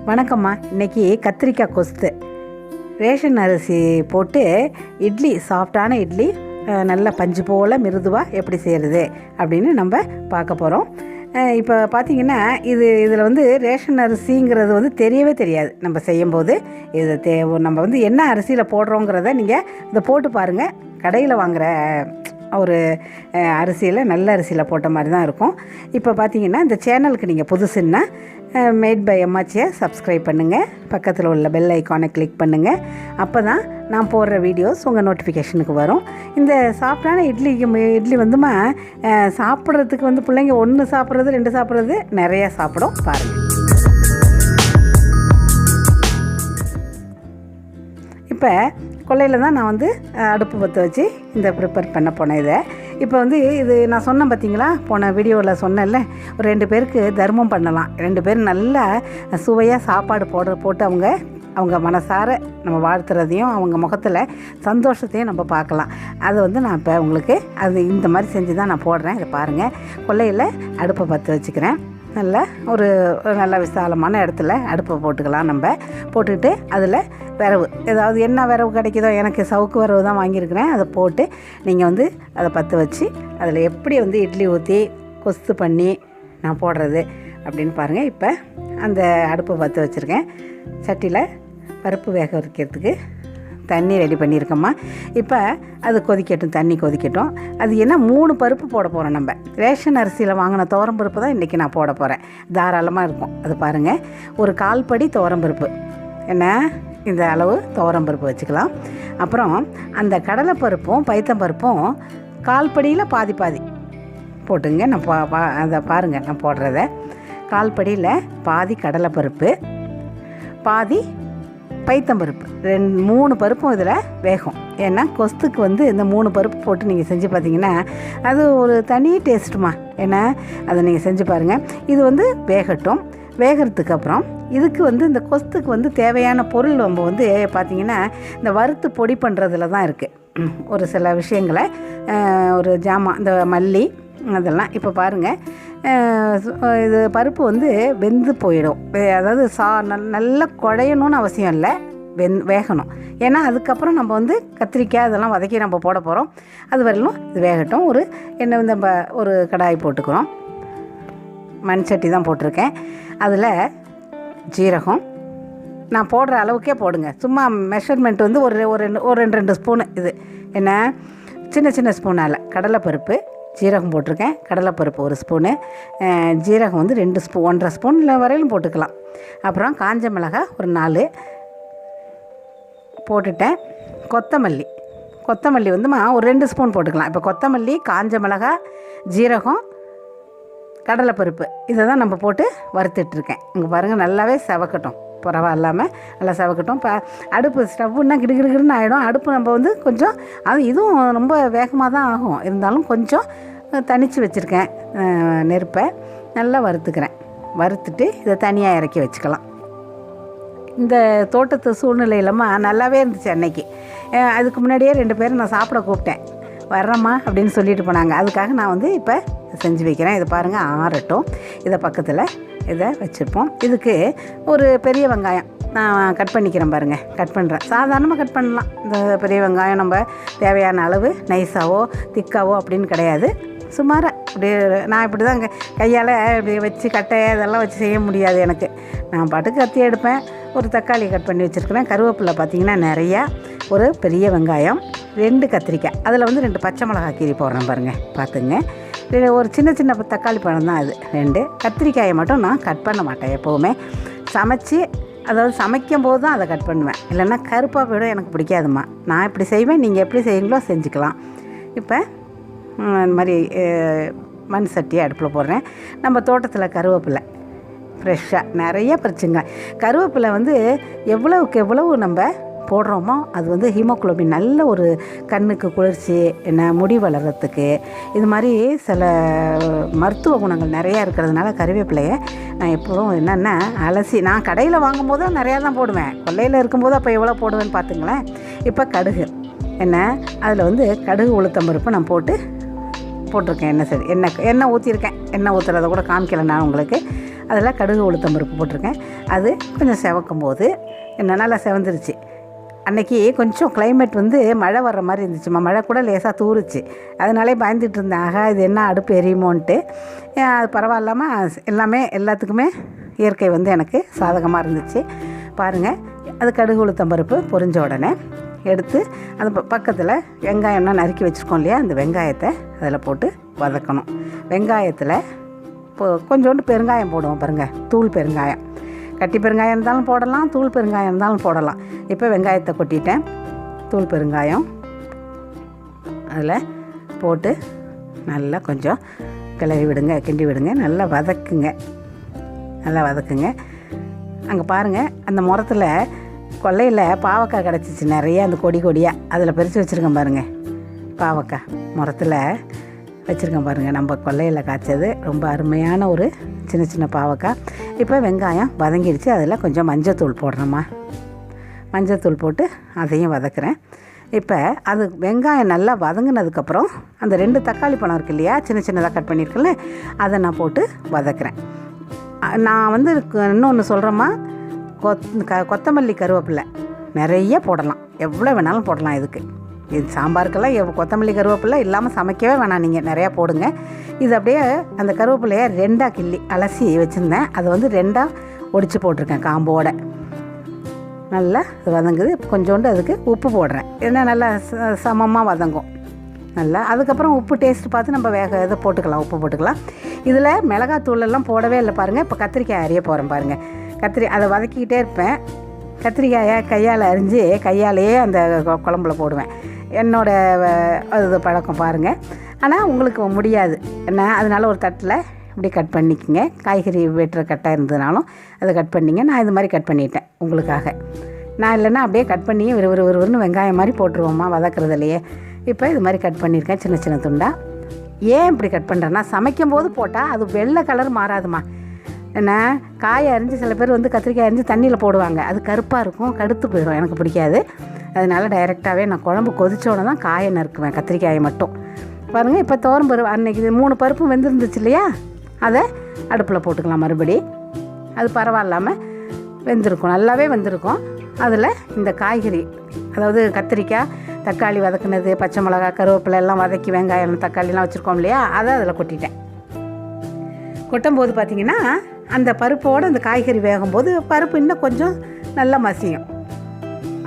வணக்கம்மா. இன்றைக்கி கத்திரிக்காய் கொஸ்து ரேஷன் அரிசி போட்டு இட்லி, சாஃப்டான இட்லி, நல்ல பஞ்சு போல் மிருதுவாக எப்படி செய்கிறது அப்படின்னு நம்ம பார்க்க போகிறோம். இப்போ பார்த்திங்கன்னா இதில் வந்து ரேஷன் அரிசிங்கிறது வந்து தெரியவே தெரியாது. நம்ம செய்யும்போது இது நம்ம வந்து என்ன அரிசியில் போடுறோங்கிறத நீங்கள் இதை போட்டு பாருங்கள். கடையில் வாங்குகிற ஒரு அரிசியில் நல்ல அரிசியில் போட்ட மாதிரி தான் இருக்கும். இப்போ பார்த்திங்கன்னா இந்த சேனலுக்கு நீங்கள் புதுசுன்னா மேட் பை எம்மாச்சியை சப்ஸ்கிரைப் பண்ணுங்கள். பக்கத்தில் உள்ள பெல் ஐக்கானை கிளிக் பண்ணுங்கள். அப்போ தான் நான் போடுற வீடியோஸ் உங்கள் நோட்டிஃபிகேஷனுக்கு வரும். இந்த சாஃப்டான இட்லி வந்துமா சாப்பிட்றதுக்கு வந்து பிள்ளைங்க 1 சாப்பிட்றது 2 சாப்பிட்றது நிறையா சாப்பிடும். பாருங்கள். இப்போ கொல்லையில் தான் நான் வந்து அடுப்பு பற்ற வச்சு இந்த ப்ரிப்பேர் பண்ண போனேன். இப்போ வந்து இது நான் சொன்னேன் பார்த்தீங்களா, போன வீடியோவில் சொன்னேன்ல, ஒரு 2 பேருக்கு தர்மம் பண்ணலாம். 2 பேர் நல்லா சுவையாக சாப்பாடு போட்டு அவங்க மனசார நம்ம வாழ்த்துறதையும் அவங்க முகத்தில் சந்தோஷத்தையும் நம்ம பார்க்கலாம். அது வந்து நான் இப்போ உங்களுக்கு இந்த மாதிரி செஞ்சு தான் நான் போடுறேன். இதை பாருங்கள். கொல்லையில் அடுப்பை பற்ற வச்சுக்கிறேன். நல்ல ஒரு நல்ல விசாலமான இடத்துல அடுப்பை போட்டுக்கலாம். நம்ம போட்டுக்கிட்டு அதில் விரவு, ஏதாவது என்ன விரவு கிடைக்குதோ, எனக்கு சவுக்கு விரவு தான் வாங்கியிருக்கிறேன், அதை போட்டு நீங்கள் வந்து அதை பற்ற வச்சு அதில் எப்படி வந்து இட்லி ஊற்றி கொஸ்து பண்ணி நான் போடுறது அப்படின்னு பாருங்கள். இப்போ அந்த அடுப்பை பற்ற வச்சுருக்கேன். சட்டியில் பருப்பு வேக வைக்கிறதுக்கு தண்ணி ரெடி பண்ணியிருக்கோம்மா. இப்போ அது கொதிக்கட்டும், தண்ணி கொதிக்கட்டும். அது என்ன 3 பருப்பு போட போகிறோம். நம்ம ரேஷன் அரிசியில் வாங்கின துவரம்பருப்பு தான் இன்றைக்கி நான் போட போகிறேன். தாராளமாக இருக்கும். அது பாருங்கள், ஒரு 1/4 படி துவரம்பருப்பு, என்ன இந்த அளவு துவரம்பருப்பு வச்சுக்கலாம். அப்புறம் அந்த கடலைப்பருப்பும் பைத்தம்பருப்பும் 1/4 படியில் பாதி போட்டுங்க. நான் அதை பாருங்கள், நான் போடுறத 1/4 படியில் பாதி கடலைப்பருப்பு, பாதி பைத்தம்பருப்பு, 3 பருப்பும் இதில் வேகும். ஏன்னா கொஸ்துக்கு வந்து இந்த 3 பருப்பு போட்டு நீங்கள் செஞ்சு பார்த்தீங்கன்னா அது ஒரு தனி டேஸ்ட்டுமா. ஏன்னா அதை நீங்கள் செஞ்சு பாருங்கள். இது வந்து வேகட்டும். வேகிறதுக்கு அப்புறம் இதுக்கு வந்து இந்த கொஸ்துக்கு வந்து தேவையான பொருள் நம்ம வந்து பார்த்திங்கன்னா இந்த வறுத்து பொடி பண்ணுறதுல தான் இருக்குது ஒரு சில விஷயங்களை. ஒரு ஜாமான், இந்த மல்லி அதெல்லாம். இப்போ பாருங்கள், இது பருப்பு வந்து வெந்து போயிடும். அதாவது நல்லா குழையணும்னு அவசியம் இல்லை, வேகணும். ஏன்னா அதுக்கப்புறம் நம்ம வந்து கத்திரிக்காய் அதெல்லாம் வதக்கி நம்ம போட போகிறோம். அது வரலும் இது வேகட்டும். ஒரு எண்ணெய் நம்ம ஒரு கடாய் போட்டுக்கிறோம். மண் சட்டி தான் போட்டிருக்கேன். அதில் ஜீரகம் நான் போடுற அளவுக்கே போடுங்க. சும்மா மெஷர்மெண்ட் வந்து ஒரு 2 ஸ்பூனு. இது என்ன சின்ன ஸ்பூனால் கடலைப்பருப்பு, ஜீரகம் போட்டிருக்கேன். கடலைப்பருப்பு 1 ஸ்பூனு, ஜீரகம் வந்து 2 ஸ்பூன், 1.5 ஸ்பூனில் வரையிலும் போட்டுக்கலாம். அப்புறம் காஞ்ச மிளகாய் ஒரு 4 போட்டுட்டேன். கொத்தமல்லி வந்துமா ஒரு 2 ஸ்பூன் போட்டுக்கலாம். இப்போ கொத்தமல்லி, காஞ்ச மிளகாய், ஜீரகம், கடலைப்பருப்பு இதை தான் நம்ம போட்டு வறுத்துட்ருக்கேன். இங்கே பாருங்கள், நல்லாவே செவக்கட்டும். பரவாயில்லாமல் நல்லா செவக்கட்டும். இப்போ அடுப்பு ஸ்டவ்னா கிடுகிடுன்னு ஆகிடும். அடுப்பு நம்ம வந்து கொஞ்சம் இதுவும் ரொம்ப வேகமாக தான் ஆகும். இருந்தாலும் கொஞ்சம் தனித்து வச்சுருக்கேன். நெருப்பை நல்லா வறுத்துக்கிறேன். வறுத்துட்டு இதை தனியாக இறக்கி வச்சுக்கலாம். இந்த தோட்டத்து சூழ்நிலையிலமா நல்லாவே இருந்துச்சு அன்னைக்கு. அதுக்கு முன்னாடியே 2 பேரும் நான் சாப்பிட கூப்பிட்டேன். வர்றம்மா அப்படின்னு சொல்லிட்டு போனாங்க. அதுக்காக நான் வந்து இப்போ செஞ்சு வைக்கிறேன். இதை பாருங்கள், ஆறட்டும். இதை பக்கத்தில் இதை வச்சுருப்போம். இதுக்கு ஒரு பெரிய வெங்காயம் நான் கட் பண்ணிக்கிறேன். பாருங்கள், கட் பண்ணுறேன். சாதாரணமாக கட் பண்ணலாம். இந்த பெரிய வெங்காயம் நம்ம தேவையான அளவு நைஸாவோ திக்காவோ அப்படின்னு கிடையாது. சுமாராக அப்படியே நான் இப்படி தான் கையால் இப்படி வச்சு கட்டையை இதெல்லாம் வச்சு செய்ய முடியாது எனக்கு. நான் பாட்டுக்கு கத்தி எடுப்பேன். ஒரு தக்காளி கட் பண்ணி வச்சுருக்கிறேன். கருவேப்பிலை பார்த்திங்கன்னா நிறையா, ஒரு பெரிய வெங்காயம், 2 கத்திரிக்காய், அதில் வந்து 2 பச்சை மிளகாய் கீரி போடுறேன். பாருங்கள், பார்த்துங்க. ஒரு சின்ன தக்காளி பழம் தான் அது. 2 கத்திரிக்காயை மட்டும் நான் கட் பண்ண மாட்டேன் எப்போவுமே. சமைக்கும் போது தான் அதை கட் பண்ணுவேன். இல்லைன்னா கருப்பாக போய்டும், எனக்கு பிடிக்காதுமா. நான் இப்படி செய்வேன், நீங்கள் எப்படி செய்வீங்களோ செஞ்சுக்கலாம். இப்போ இந்த மாதிரி மண் சட்டியை அடுப்பில் போடுறேன். நம்ம தோட்டத்தில் கருவேப்பிலை ஃப்ரெஷ்ஷாக நிறைய பறிச்சுங்க. கருவேப்பிலை வந்து எவ்வளவு நம்ம போடுறோமோ அது வந்து ஹீமோகுளோபின், நல்ல ஒரு கண்ணுக்கு குளிர்ச்சி, முடி வளர்கிறதுக்கு, இது மாதிரி சில மருத்துவ குணங்கள் நிறையா இருக்கிறதுனால கருவேப்பிலையை நான் எப்போதும் என்னென்னா அலசி, நான் கடையில் வாங்கும் போதும் நிறையா தான் போடுவேன். கொல்லையில் இருக்கும்போது அப்போ எவ்வளோ போடுவேன்னு பார்த்துங்களேன். இப்போ கடுகு அதில் வந்து கடுகு உளுத்தம்பருப்பு நான் போட்டிருக்கேன். எண்ணெய் ஊற்றிருக்கேன். எண்ணெய் ஊற்றுறத கூட காமிக்கலை நான் உங்களுக்கு. அதில் கடுகு உளுத்தம் பருப்பு போட்டிருக்கேன். அது கொஞ்சம் செவக்கும் போது என்ன நல்லா செவந்துருச்சு. அன்றைக்கி கொஞ்சம் கிளைமேட் வந்து மழை வர்ற மாதிரி இருந்துச்சுமா, மழை கூட லேசாக தூருச்சு. அதனாலே பயந்துட்டு இருந்தேன், ஆகா இது என்ன அடுப்பு எரியுமோன்ட்டு. அது பரவாயில்லாமல் எல்லாத்துக்குமே இயற்கை வந்து எனக்கு சாதகமாக இருந்துச்சு. பாருங்கள், அது கடுகு உளுத்தம் பருப்பு பொரிஞ்ச உடனே எடுத்து அது பக்கத்தில் வெங்காயம்னா நறுக்கி வச்சுருக்கோம் இல்லையா, அந்த வெங்காயத்தை அதில் போட்டு வதக்கணும். வெங்காயத்தில் கொஞ்சோண்டு பெருங்காயம் போடுவோம் பாருங்கள், தூள் பெருங்காயம். கட்டி பெருங்காயம் இருந்தாலும் போடலாம், தூள் பெருங்காயம் இருந்தாலும் போடலாம். இப்போ வெங்காயத்தை கொட்டிட்டேன், தூள் பெருங்காயம் அதில் போட்டு நல்லா கொஞ்சம் கிளறி விடுங்க, கிண்டி விடுங்க, நல்லா வதக்குங்க. அங்கே பாருங்கள், அந்த முறத்தில் கொல்லையில் பாவக்காய் கிடச்சிச்சு நிறைய, அந்த கொடியாக அதில் பறித்து வச்சுருக்கேன் பாருங்கள். பாவக்காய் முறத்தில் வச்சுருக்கேன் பாருங்கள், நம்ம கொல்லையில் காய்ச்சது ரொம்ப அருமையான ஒரு சின்ன பாவக்காய். இப்போ வெங்காயம் வதங்கிடுச்சு, அதில் கொஞ்சம் மஞ்சத்தூள் போடுறேம்மா. மஞ்சத்தூள் போட்டு அதையும் வதக்குறேன். இப்போ அது வெங்காயம் நல்லா வதங்கினதுக்கப்புறம் அந்த 2 தக்காளி பழம் இருக்கு இல்லையா, சின்னதாக கட் பண்ணியிருக்கேன்ல, அதை நான் போட்டு வதக்குறேன். நான் வந்து இன்னொன்று சொல்கிறேம்மா, கொத்தமல்லி கருவேப்பிலை நிறைய போடலாம், எவ்வளோ வேணாலும் போடலாம். இது சாம்பாருக்கெல்லாம் கொத்தமல்லி கருவேப்பிலை இல்லாமல் சமைக்கவே வேணாம், நீங்கள் நிறையா போடுங்க. இது அப்படியே அந்த கருவேப்பிலையை 2 கிள்ளி அலசி வச்சுருந்தேன், அதை வந்து 2 ஒடிச்சு போட்டிருக்கேன் காம்போட. நல்லா இது வதங்குது. கொஞ்சோண்டு அதுக்கு உப்பு போடுறேன், ஏன்னா நல்லா சமமாக வதங்கும் நல்லா. அதுக்கப்புறம் உப்பு டேஸ்ட் பார்த்து நம்ம இதை போட்டுக்கலாம், உப்பு போட்டுக்கலாம். இதில் மிளகாத்தூளெல்லாம் போடவே இல்லை பாருங்கள். இப்போ கத்திரிக்காய் அரிய போகிறேன் பாருங்கள். அதை வதக்கிக்கிட்டே இருப்பேன். கத்திரிக்காயை கையால் அரிஞ்சு கையாலேயே அந்த குழம்புல போடுவேன். அது பழக்கம் பாருங்கள். ஆனால் உங்களுக்கு முடியாது என்ன, அதனால ஒரு தட்டில் இப்படி கட் பண்ணிக்கோங்க. காய்கறி வெட்டுற கட்டாக இருந்ததுனாலும் அதை கட் பண்ணிங்க. நான் இது மாதிரி கட் பண்ணிட்டேன் உங்களுக்காக. நான் இல்லைன்னா அப்படியே கட் பண்ணி விறுவிறுன்னு வெங்காயம் மாதிரி போட்டுருவோம்மா வதக்குறதுலையே. இப்போ இது மாதிரி கட் பண்ணியிருக்கேன் சின்ன துண்டாக. ஏன் இப்படி கட் பண்ணுறேன்னா, சமைக்கும் போது போட்டால் அது வெள்ளை கலர் மாறாதுமா. என்ன, காயை அரிஞ்சு சில பேர் வந்து கத்திரிக்காய் அரிஞ்சு தண்ணியில் போடுவாங்க, அது கருப்பாக இருக்கும், கடுத்து போயிடும், எனக்கு பிடிக்காது. அதனால் டைரெக்டாகவே நான் குழம்பு கொதிச்சோன்னு தான் காயை நறுக்குவேன், கத்திரிக்காயை மட்டும். பாருங்கள், இப்போ பருப்பு அன்றைக்கி 3 பருப்பு வெந்திருந்துச்சு இல்லையா, அதை அடுப்பில் போட்டுக்கலாம் மறுபடி. அது பரவாயில்லாமல் வெந்திருக்கும், நல்லாவே வெந்திருக்கும். அதில் இந்த காய்கறி, அதாவது கத்திரிக்காய், தக்காளி வதக்குனது, பச்சை மிளகா, கருவேப்பிலை எல்லாம் வதக்கி வெங்காயம் தக்காளிலாம் வச்சுருக்கோம் இல்லையா, அதை அதில் கொட்டிட்டேன். கொட்டும்போது பார்த்திங்கன்னா அந்த பருப்போடு அந்த காய்கறி வேகும்போது பருப்பு இன்னும் கொஞ்சம் நல்லா மசியும்.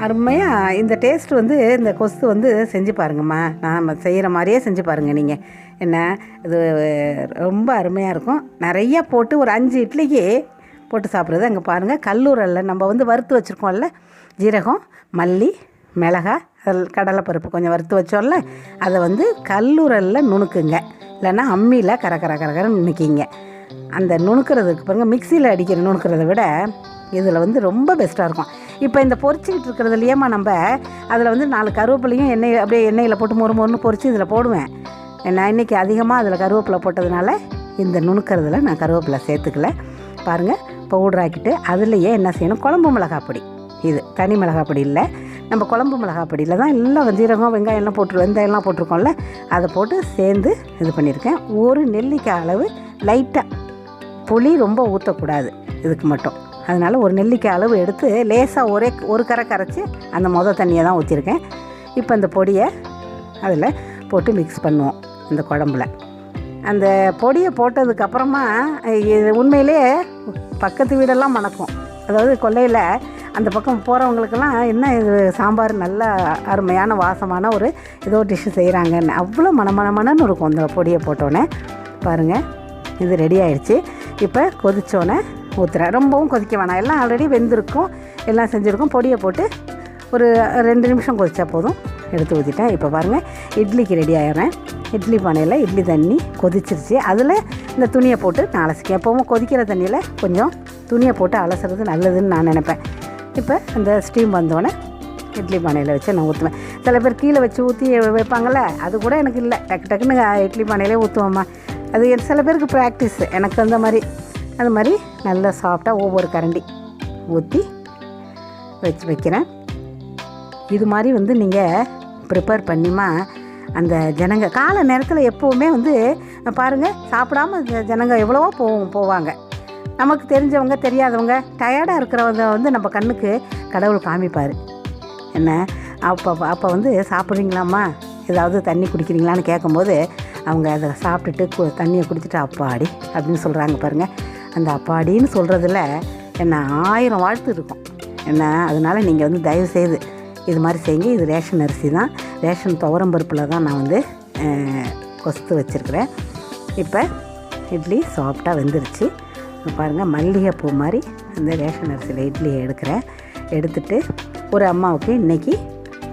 அருமையாக இந்த டேஸ்ட் வந்து இந்த கொசு வந்து செஞ்சு பாருங்கம்மா, நாம் செய்கிற மாதிரியே செஞ்சு பாருங்கள் நீங்கள். என்ன, இது ரொம்ப அருமையாக இருக்கும். நிறையா போட்டு ஒரு 5 இட்லிக்கு போட்டு சாப்பிட்றது. அங்கே பாருங்கள், கல்லூரலில் நம்ம வந்து வறுத்து வச்சுருக்கோம்ல, ஜீரகம், மல்லி, மிளகாய், கடலைப்பருப்பு கொஞ்சம் வறுத்து வச்சோம்ல, அதை வந்து கல்லூரலில் நுணுக்குங்க, இல்லைன்னா அம்மியில் கரன்னு நுணுக்கிங்க. அந்த நுணுக்கிறதுக்கு பாருங்கள், மிக்சியில் அடிக்கிற நுணுக்கிறத விட இதில் வந்து ரொம்ப பெஸ்ட்டாக இருக்கும். இப்போ இந்த பொரிச்சிக்கிட்டு இருக்கிறதுலையேம்மா நம்ம அதில் வந்து 4 கருவேப்பிலையும் அப்படியே எண்ணெயில் போட்டு மொறுன்னு பொரித்து இதில் போடுவேன். நான் இன்றைக்கி அதிகமாக அதில் கருவேப்பிலை போட்டதுனால இந்த நுணுக்கிறதுல நான் கருவேப்பிலை சேர்த்துக்கல. பாருங்கள், பவுட்ராக்கிட்டு அதுலேயே என்ன செய்யணும், குழம்பு மிளகாய் பொடி, இது தனி மிளகாய் பொடி இல்லை, நம்ம குழம்பு மிளகாய் பொடியில் தான் எல்லாம் ஜீரகம் வெங்காயம்லாம் வெந்தயம்லாம் போட்டிருக்கோம்ல, அதை போட்டு சேர்ந்து இது பண்ணியிருக்கேன். ஒரு நெல்லிக்காய் அளவு லைட்டாக, புளி ரொம்ப ஊற்றக்கூடாது இதுக்கு மட்டும், அதனால் ஒரு நெல்லிக்காய் அளவு எடுத்து லேசாக ஒரு கரை கரைச்சி அந்த தண்ணியை தான் ஊற்றிருக்கேன். இப்போ அந்த பொடியை அதில் போட்டு மிக்ஸ் பண்ணுவோம் இந்த குழம்புல. அந்த பொடியை போட்டதுக்கப்புறமா உண்மையிலே பக்கத்து வீடெல்லாம் மணக்கும். அதாவது கொல்லையில் அந்த பக்கம் போகிறவங்களுக்கெல்லாம் என்ன இது சாம்பார் நல்ல அருமையான வாசமான ஒரு ஏதோ டிஷ்ஷு செய்கிறாங்கன்னு அவ்வளோ மணமணன்னு இருக்கும் இந்த பொடியை போட்டோன்னே. பாருங்கள், இது ரெடி ஆகிடுச்சு. இப்போ கொதிச்சோன்னே ஊற்றுறேன். ரொம்பவும் கொதிக்க வேணாம், எல்லாம் ஆல்ரெடி வெந்திருக்கும், எல்லாம் செஞ்சுருக்கும். பொடியை போட்டு ஒரு 2 நிமிஷம் கொதிச்சா போதும், எடுத்து ஊற்றிட்டேன். இப்போ பாருங்கள், இட்லிக்கு ரெடி ஆகிடுறேன். இட்லி பானையில் இட்லி தண்ணி கொதிச்சிருச்சு, அதில் இந்த துணியை போட்டு நான் அலசிக்கேன். எப்போவும் கொதிக்கிற தண்ணியில் கொஞ்சம் துணியை போட்டு அலசுறது நல்லதுன்னு நான் நினைப்பேன். இப்போ அந்த ஸ்டீம் வந்தோடனே இட்லி பானையில் வச்சு நான் ஊற்றுவேன். சில பேர் கீழே வச்சு ஊற்றி வைப்பாங்கள்ல, அது கூட எனக்கு இல்லை, டக்குன்னு இட்லி பானையிலே ஊற்றுவோம்மா. அது சில பேருக்கு ப்ராக்டிஸ், எனக்கு அந்த மாதிரி அது மாதிரி நல்லா சாஃப்டாக ஒவ்வொரு கரண்டி ஊற்றி வைக்கிறேன். இது மாதிரி வந்து நீங்கள் ப்ரிப்பேர் பண்ணிமா அந்த ஜனங்க காலை நேரத்தில் எப்போவுமே வந்து பாருங்கள், சாப்பிடாம ஜனங்க எவ்வளவோ போவாங்க. நமக்கு தெரிஞ்சவங்க தெரியாதவங்க டயர்டாக இருக்கிறவங்க வந்து நம்ம கண்ணுக்கு கடவுள் காமிப்பார். என்ன அப்போ வந்து சாப்பிட்றீங்களாம்மா, ஏதாவது தண்ணி குடிக்கிறீங்களான்னு கேட்கும்போது அவங்க அதை சாப்பிட்டுட்டு தண்ணியை குடிச்சிட்டு அப்பாடி அப்படின்னு சொல்கிறாங்க பாருங்கள். அந்த அப்பாடின்னு சொல்கிறதுல என்ன 1000 வாழ்த்து இருக்கும். என்ன அதனால் நீங்கள் வந்து தயவுசெய்து இது மாதிரி செய்யுங்க. இது ரேஷன் அரிசி தான், ரேஷன் துவரம் பருப்பில் தான் நான் வந்து கொஸ்து வச்சுருக்கிறேன். இப்போ இட்லி சாஃப்டாக வெந்துருச்சு பாருங்கள். மல்லிகைப்பூ மாதிரி அந்த ரேஷன் அரிசியில் இட்லியை எடுத்துட்டு ஒரு அம்மாவுக்கு இன்றைக்கி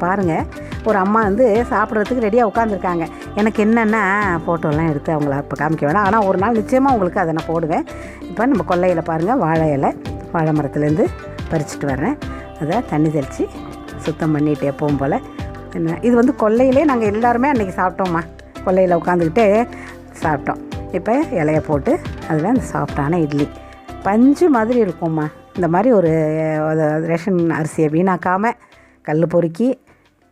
பாருங்கள், ஒரு அம்மா வந்து சாப்பிட்றதுக்கு ரெடியாக உட்காந்துருக்காங்க. எனக்கு என்னென்னா ஃபோட்டோலாம் எடுத்து அவங்கள இப்போ காமிக்க வேணாம், ஆனால் ஒரு நாள் நிச்சயமாக உங்களுக்கு அதை நான் போடுவேன். இப்போ நம்ம கொல்லையில் பாருங்கள், வாழை இலை வாழை மரத்துலேருந்து பறிச்சுட்டு வர்றேன். அதை தண்ணி தெளித்து சுத்தம் பண்ணிவிட்டு எப்பவும் போல். என்ன இது வந்து கொல்லையிலே நாங்கள் எல்லாருமே அன்றைக்கி சாப்பிட்டோம்மா, கொல்லையில் உட்காந்துக்கிட்டு சாப்பிட்டோம். இப்போ இலையை போட்டு அதில் அந்த சாஃப்டான இட்லி பஞ்சு மாதிரி இருக்கும்மா. இந்த மாதிரி ஒரு ரேஷன் அரிசியை வீணாக்காமல் கல் பொறுக்கி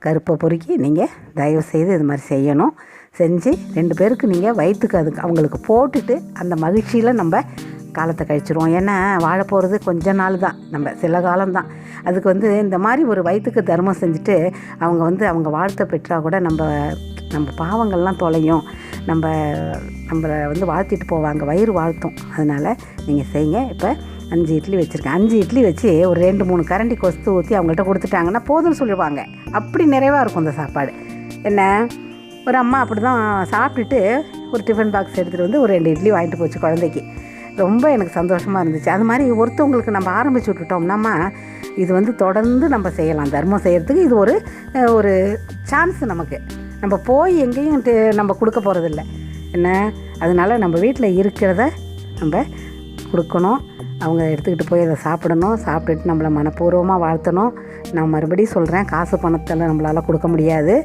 கருப்பை பொறுக்கி நீங்கள் தயவுசெய்து இது மாதிரி செய்யணும். செஞ்சு 2 பேருக்கு நீங்கள் வயிற்றுக்கு அதுக்கு அவங்களுக்கு போட்டுட்டு அந்த மகிழ்ச்சியில் நம்ம காலத்தை கழிச்சிருவோம். ஏன்னா வாழ போகிறது கொஞ்ச நாள் தான், நம்ம சில காலம்தான். அதுக்கு வந்து இந்த மாதிரி ஒரு வயிற்றுக்கு தர்மம் செஞ்சுட்டு அவங்க வந்து அவங்க வாழ்த்தை பெற்றால் கூட நம்ம பாவங்கள்லாம் தொலையும், நம்மளை வந்து வாழ்த்திட்டு போவாங்க, வயிறு வாழ்த்தும். அதனால் நீங்கள் செய்யுங்க. இப்போ 5 இட்லி வச்சுருக்கேன். 5 இட்லி வச்சு ஒரு 2-3 கரண்டி கொஸ்து ஊற்றி அவங்கள்ட்ட கொடுத்துட்டாங்கன்னா போதும்னு சொல்லிடுவாங்க. அப்படி நிறைவாக இருக்கும் அந்த சாப்பாடு. என்ன ஒரு அம்மா அப்படி தான் சாப்பிட்டுட்டு ஒரு டிஃபன் பாக்ஸ் எடுத்துகிட்டு வந்து ஒரு 2 இட்லி வாங்கிட்டு போச்சு குழந்தைக்கு. ரொம்ப எனக்கு சந்தோஷமாக இருந்துச்சு. அது மாதிரி ஒருத்தவங்களுக்கு நம்ம ஆரம்பிச்சு விட்டுட்டோம்னாமா இது வந்து தொடர்ந்து நம்ம செய்யலாம். தர்மம் செய்கிறதுக்கு இது ஒரு சான்ஸ் நமக்கு. நம்ம போய் எங்கேயும் நம்ம கொடுக்க போகிறதில்ல. என்ன அதனால் நம்ம வீட்டில் இருக்கிறத நம்ம கொடுக்கணும். அவங்க எடுத்துக்கிட்டு போய் அதை சாப்பிடணும். சாப்பிட்டுட்டு நம்மளை மனப்பூர்வமாக வாழ்த்தணும். நான் மறுபடியும் சொல்கிறேன், காசு பணத்தில் நம்மளால் கொடுக்க முடியாது,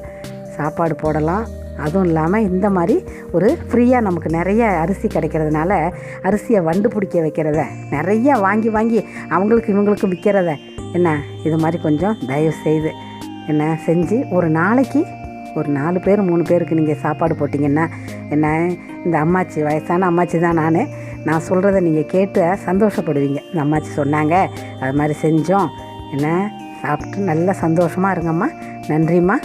சாப்பாடு போடலாம். அதுவும் இல்லாமல் இந்த மாதிரி ஒரு ஃப்ரீயாக நமக்கு நிறைய அரிசி கிடைக்கிறதுனால அரிசியை வண்டு பிடிக்க வைக்கிறத, நிறைய வாங்கி அவங்களுக்கு இவங்களுக்கு விற்கிறத என்ன இது மாதிரி கொஞ்சம் தயவு செய்து என்ன செஞ்சு ஒரு நாளைக்கு ஒரு 4 பேர் 3 பேருக்கு நீங்கள் சாப்பாடு போட்டிங்கன்னா என்ன இந்த அம்மாச்சி வயசான அம்மாச்சி தான் நான் சொல்கிறத நீங்கள் கேட்டு சந்தோஷப்படுவீங்க. இந்த அம்மாச்சி சொன்னாங்க, அது மாதிரி செஞ்சோம், என்ன சாப்பிட்டு நல்ல சந்தோஷமாக இருங்கம்மா. நன்றிம்மா.